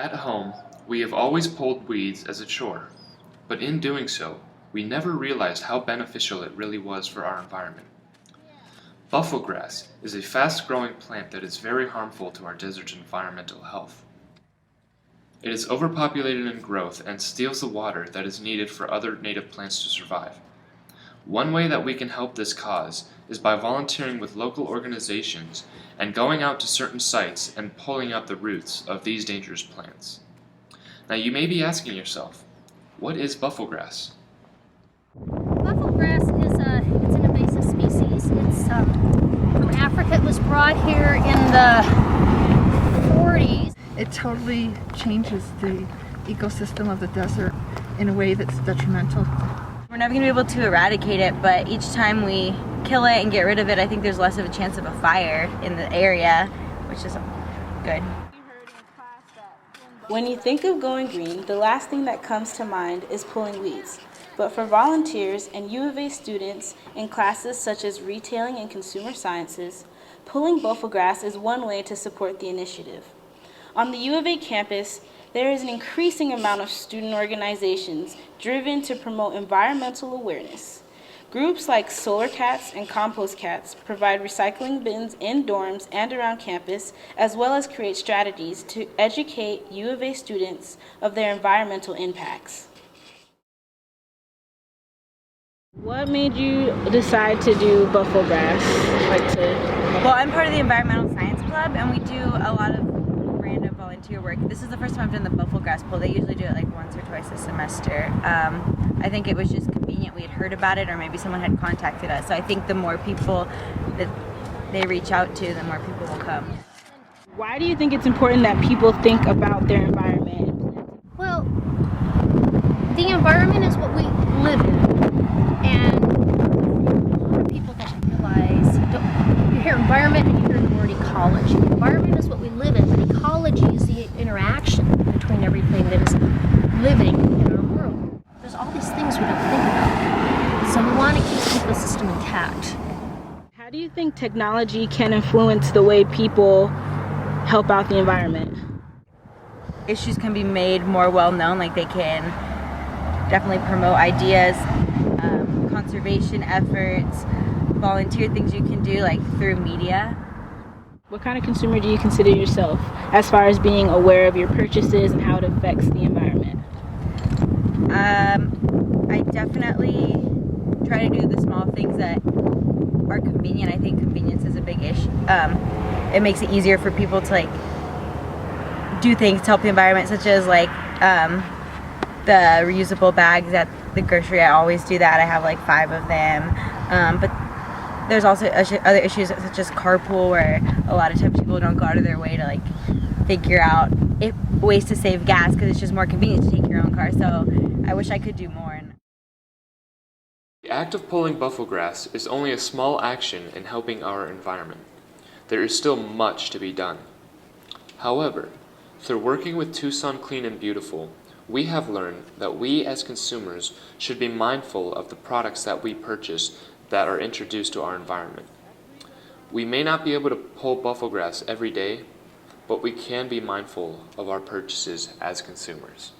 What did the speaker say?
At home, we have always pulled weeds as a chore, but in doing so, we never realized how beneficial it really was for our environment. Buffalo grass is a fast-growing plant that is very harmful to our desert's environmental health. It is overpopulated in growth and steals the water that is needed for other native plants to survive. One way that we can help this cause is by volunteering with local organizations and going out to certain sites and pulling out the roots of these dangerous plants. Now you may be asking yourself, what is buffalo grass? Buffalo grass is it's an invasive species. It's from Africa. It was brought here in the 40s. It totally changes the ecosystem of the desert in a way that's detrimental. We're never going to be able to eradicate it, but each time we kill it and get rid of it, I think there's less of a chance of a fire in the area, which is good. When you think of going green, the last thing that comes to mind is pulling weeds. But for volunteers and U of A students in classes such as retailing and consumer sciences, pulling buffalo grass is one way to support the initiative. On the U of A campus, there is an increasing amount of student organizations driven to promote environmental awareness. Groups like Solar Cats and Compost Cats provide recycling bins in dorms and around campus, as well as create strategies to educate U of A students of their environmental impacts. What made you decide to do buffalo grass? Well, I'm part of the environmental science club, and we do a lot of random volunteer work. This is the first time I've done the buffalo grass pull. They usually do it like once or twice a semester. I think it was just convenient. We had heard about it, or maybe someone had contacted us. So I think the more people that they reach out to, the more people will come. Why do you think it's important that people think about their environment? Well, the environment is what we live in. And for people that realize, you hear environment and you hear the word ecology. Environment is what we live in, but ecology is the interaction between everything that is living in our world. There's all these things we don't think about. So we want to keep the ecosystem intact. How do you think technology can influence the way people help out the environment? Issues can be made more well known, like they can definitely promote ideas, conservation efforts, volunteer things you can do like through media. What kind of consumer do you consider yourself as far as being aware of your purchases and how it affects the environment? I definitely try to do the small things that are convenient. I think convenience is a big issue. It makes it easier for people to like do things to help the environment, such as like the reusable bags at the grocery. I always do that. I have like 5 of them. But there's also other issues such as carpool, where a lot of times people don't go out of their way to like figure out ways to save gas because it's just more convenient to take your own car. So I wish I could do more. The act of pulling buffalo grass is only a small action in helping our environment. There is still much to be done. However, through working with Tucson Clean and Beautiful, we have learned that we as consumers should be mindful of the products that we purchase that are introduced to our environment. We may not be able to pull buffalo grass every day, but we can be mindful of our purchases as consumers.